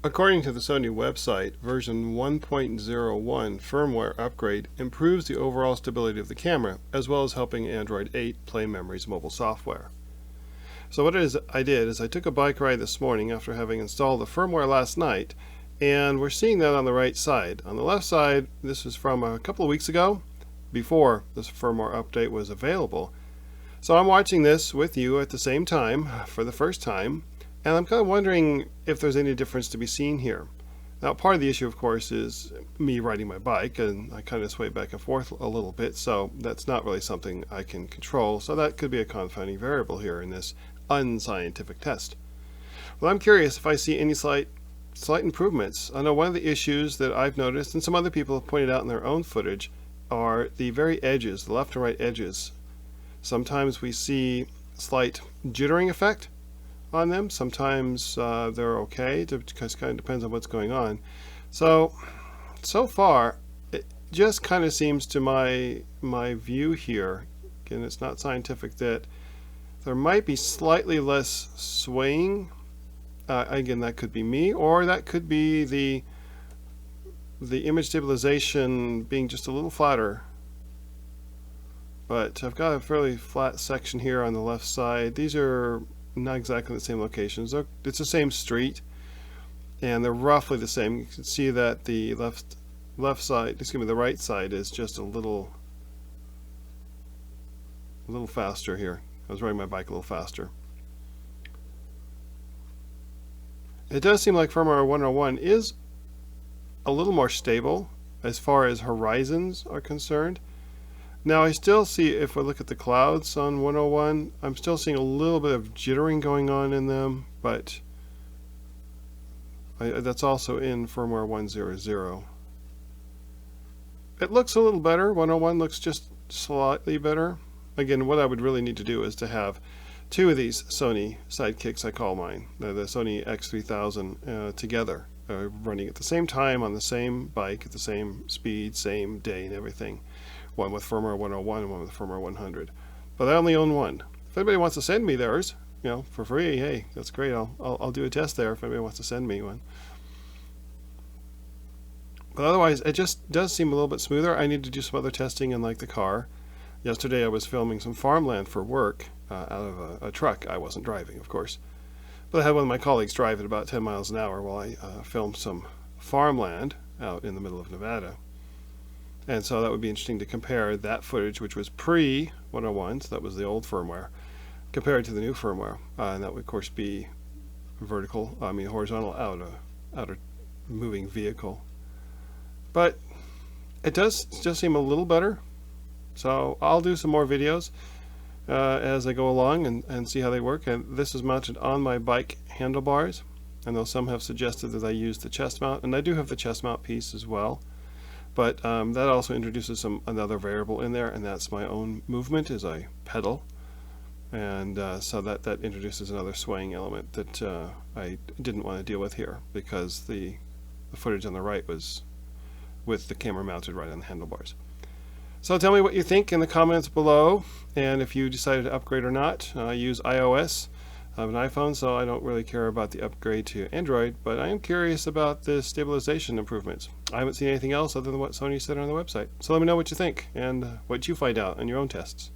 According to the Sony website, version 1.01 firmware upgrade improves the overall stability of the camera, as well as helping Android 8 Play Memory's mobile software. So what I did is I took a bike ride this morning after having installed the firmware last night, and we're seeing that on the right side. On the left side, this is from a couple of weeks ago, before this firmware update was available. So I'm watching this with you at the same time, for the first time, and I'm kind of wondering if there's any difference to be seen here. Now, part of the issue, of course, is me riding my bike, and I kind of sway back and forth a little bit, so that's not really something I can control, so that could be a confounding variable here in this unscientific test. Well, I'm curious if I see any slight improvements. I know one of the issues that I've noticed, and some other people have pointed out in their own footage, are the very edges, the left and right edges. Sometimes we see slight jittering effect on them. Sometimes they're okay, because it kind of depends on what's going on. So far, it just kind of seems to my view here, again, it's not scientific, that there might be slightly less swaying. Again, that could be me, or that could be the image stabilization being just a little flatter. But I've got a fairly flat section here on the left side. These are not exactly the same locations. It's the same street, and they're roughly the same. You can see that the left side, excuse me, the right side is just a little faster here. I was riding my bike a little faster. It does seem like firmware 101 is a little more stable as far as horizons are concerned. Now I still see, if I look at the clouds on 101, I'm still seeing a little bit of jittering going on in them, but that's also in firmware 100. It looks a little better. 101 looks just slightly better. Again, what I would really need to do is to have two of these Sony sidekicks, I call mine, the Sony FDR-x3000, together, running at the same time on the same bike at the same speed, same day and everything. One with firmware 101 and one with firmware 100. But I only own one. If anybody wants to send me theirs, for free, hey, that's great. I'll do a test there if anybody wants to send me one. But otherwise, it just does seem a little bit smoother. I need to do some other testing in, like, the car. Yesterday I was filming some farmland for work out of a truck. I wasn't driving, of course. But I had one of my colleagues drive at about 10 miles an hour while I filmed some farmland out in the middle of Nevada. And so that would be interesting to compare that footage, which was pre-101, so that was the old firmware, compared to the new firmware. And that would, of course, be horizontal outer moving vehicle. But it does just seem a little better. So I'll do some more videos as I go along and see how they work. And this is mounted on my bike handlebars. I know some have suggested that I use the chest mount, and I do have the chest mount piece as well. But that also introduces another variable in there, and that's my own movement as I pedal. And so that introduces another swaying element that I didn't want to deal with here, because the footage on the right was with the camera mounted right on the handlebars. So tell me what you think in the comments below, and if you decided to upgrade or not. I use iOS. I have an iPhone, so I don't really care about the upgrade to Android, but I am curious about the stabilization improvements. I haven't seen anything else other than what Sony said on the website. So let me know what you think and what you find out in your own tests.